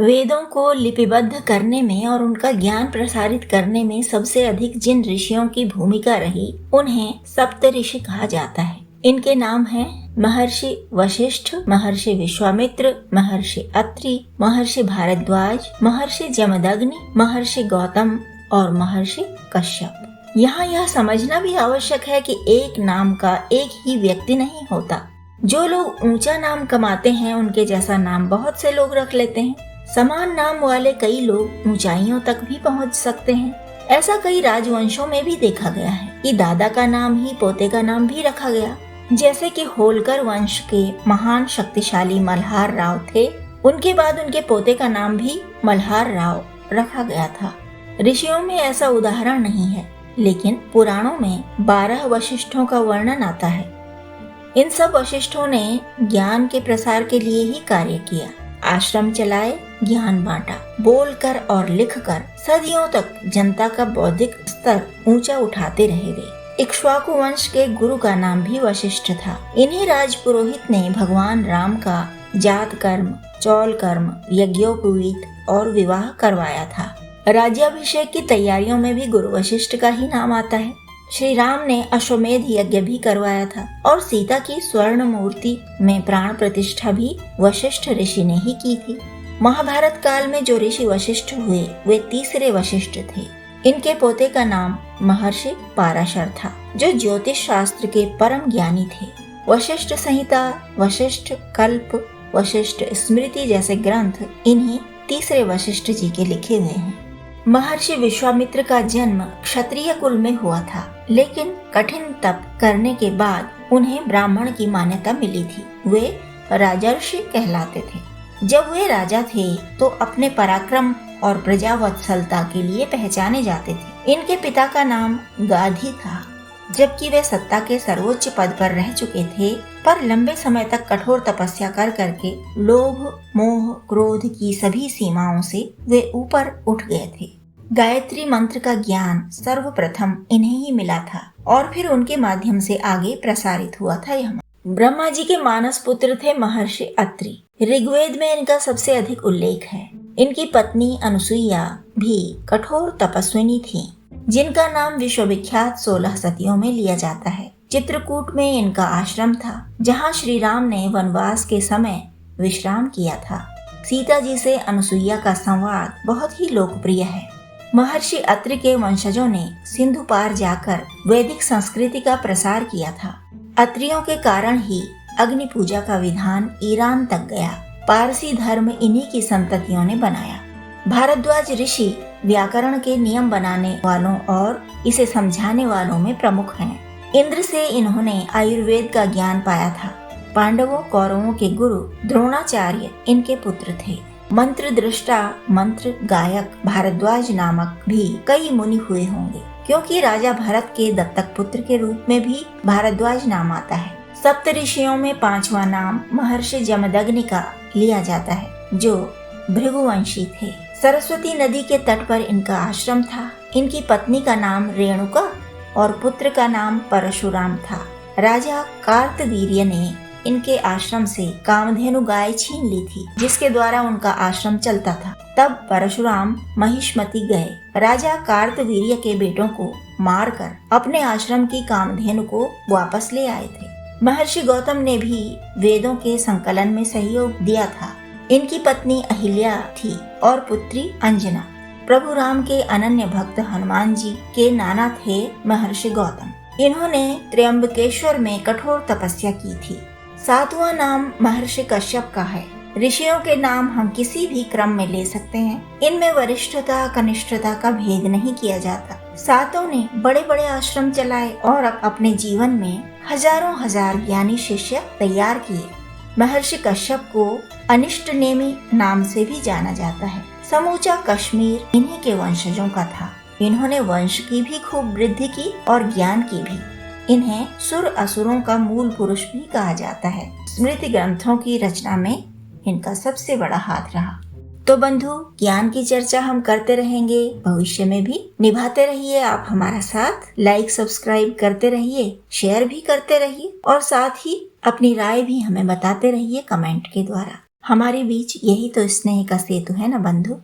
वेदों को लिपिबद्ध करने में और उनका ज्ञान प्रसारित करने में सबसे अधिक जिन ऋषियों की भूमिका रही उन्हें सप्तऋषि कहा जाता है। इनके नाम हैं महर्षि वशिष्ठ, महर्षि विश्वामित्र, महर्षि अत्रि, महर्षि भारद्वाज, महर्षि जमदग्नि, महर्षि गौतम और महर्षि कश्यप। यहाँ यह समझना भी आवश्यक है कि एक नाम का एक ही व्यक्ति नहीं होता। जो लोग ऊंचा नाम कमाते हैं उनके जैसा नाम बहुत से लोग रख लेते हैं। समान नाम वाले कई लोग ऊंचाइयों तक भी पहुंच सकते हैं। ऐसा कई राजवंशों में भी देखा गया है कि दादा का नाम ही पोते का नाम भी रखा गया। जैसे कि होलकर वंश के महान शक्तिशाली मल्हार राव थे, उनके बाद उनके पोते का नाम भी मल्हार राव रखा गया था। ऋषियों में ऐसा उदाहरण नहीं है, लेकिन पुराणों में 12 वशिष्ठों का वर्णन आता है। इन सब वशिष्ठों ने ज्ञान के प्रसार के लिए ही कार्य किया। आश्रम चलाए, ज्ञान बांटा, बोलकर और लिखकर सदियों तक जनता का बौद्धिक स्तर ऊंचा उठाते रहे वे। इक्ष्वाकु वंश के गुरु का नाम भी वशिष्ठ था। इन्हीं राजपुरोहित ने भगवान राम का जात कर्म, चौल कर्म, यज्ञोपवीत और विवाह करवाया था। राज्याभिषेक की तैयारियों में भी गुरु वशिष्ठ का ही नाम आता है। श्री राम ने अश्वमेध यज्ञ भी करवाया था और सीता की स्वर्ण मूर्ति में प्राण प्रतिष्ठा भी वशिष्ठ ऋषि ने ही की थी। महाभारत काल में जो ऋषि वशिष्ठ हुए वे तीसरे वशिष्ठ थे। इनके पोते का नाम महर्षि पाराशर था, जो ज्योतिष शास्त्र के परम ज्ञानी थे। वशिष्ठ संहिता, वशिष्ठ कल्प, वशिष्ठ स्मृति जैसे ग्रंथ इन्हीं तीसरे वशिष्ठ जी के लिखे हुए हैं। महर्षि विश्वामित्र का जन्म क्षत्रिय कुल में हुआ था, लेकिन कठिन तप करने के बाद उन्हें ब्राह्मण की मान्यता मिली थी। वे राजर्षि कहलाते थे। जब वे राजा थे तो अपने पराक्रम और प्रजावत्सलता के लिए पहचाने जाते थे। इनके पिता का नाम गाधी था। जबकि वे सत्ता के सर्वोच्च पद पर रह चुके थे, पर लंबे समय तक कठोर तपस्या कर करके लोभ, मोह, क्रोध की सभी सीमाओं से वे ऊपर उठ गए थे। गायत्री मंत्र का ज्ञान सर्वप्रथम इन्हें ही मिला था और फिर उनके माध्यम से आगे प्रसारित हुआ था। यह ब्रह्मा जी के मानस पुत्र थे महर्षि अत्रि। ऋग्वेद में इनका सबसे अधिक उल्लेख है। इनकी पत्नी अनुसुईया भी कठोर तपस्विनी थी, जिनका नाम विश्वविख्यात 16 सतियों में लिया जाता है। चित्रकूट में इनका आश्रम था, जहाँ श्री राम ने वनवास के समय विश्राम किया था। सीता जी से अनुसुईया का संवाद बहुत ही लोकप्रिय है। महर्षि अत्रि के वंशजों ने सिंधु पार जाकर वैदिक संस्कृति का प्रसार किया था। अत्रियों के कारण ही अग्नि पूजा का विधान ईरान तक गया। पारसी धर्म इन्हीं की संततियों ने बनाया। भारद्वाज ऋषि व्याकरण के नियम बनाने वालों और इसे समझाने वालों में प्रमुख हैं। इंद्र से इन्होंने आयुर्वेद का ज्ञान पाया था। पांडवों कौरवों के गुरु द्रोणाचार्य इनके पुत्र थे। मंत्र दृष्टा, मंत्र गायक भारद्वाज नामक भी कई मुनि हुए होंगे, क्योंकि राजा भरत के दत्तक पुत्र के रूप में भी भारद्वाज नाम आता है। सप्तऋषियों में 5वां नाम महर्षि जमदग्नि का लिया जाता है, जो भृगुवंशी थे। सरस्वती नदी के तट पर इनका आश्रम था। इनकी पत्नी का नाम रेणुका और पुत्र का नाम परशुराम था। राजा कार्तवीर्य ने इनके आश्रम से कामधेनु गाय छीन ली थी, जिसके द्वारा उनका आश्रम चलता था। तब परशुराम महिष्मति गए। राजा कार्तवीर्य के बेटों को मारकर अपने आश्रम की कामधेनु को वापस ले आए थे। महर्षि गौतम ने भी वेदों के संकलन में सहयोग दिया था। इनकी पत्नी अहिल्या थी और पुत्री अंजना। प्रभु राम के अनन्य भक्त हनुमान जी के नाना थे महर्षि गौतम। इन्होंने त्र्यंबकेश्वर में कठोर तपस्या की थी। 7वां नाम महर्षि कश्यप का है। ऋषियों के नाम हम किसी भी क्रम में ले सकते हैं। इनमें वरिष्ठता कनिष्ठता का भेद नहीं किया जाता। सातों ने बड़े बड़े आश्रम चलाए और अपने जीवन में हजारों हजार ज्ञानी शिष्य तैयार किए। महर्षि कश्यप को अनिष्टनेमी नाम से भी जाना जाता है। समूचा कश्मीर इन्हीं के वंशजों का था। इन्होंने वंश की भी खूब वृद्धि की और ज्ञान की भी। इन्हें सुर असुरों का मूल पुरुष भी कहा जाता है। स्मृति ग्रंथों की रचना में इनका सबसे बड़ा हाथ रहा। तो बंधु, ज्ञान की चर्चा हम करते रहेंगे, भविष्य में भी निभाते रहिए आप हमारा साथ। लाइक सब्सक्राइब करते रहिए, शेयर भी करते रहिए और साथ ही अपनी राय भी हमें बताते रहिए कमेंट के द्वारा। हमारे बीच यही तो स्नेह का सेतु है ना बंधु।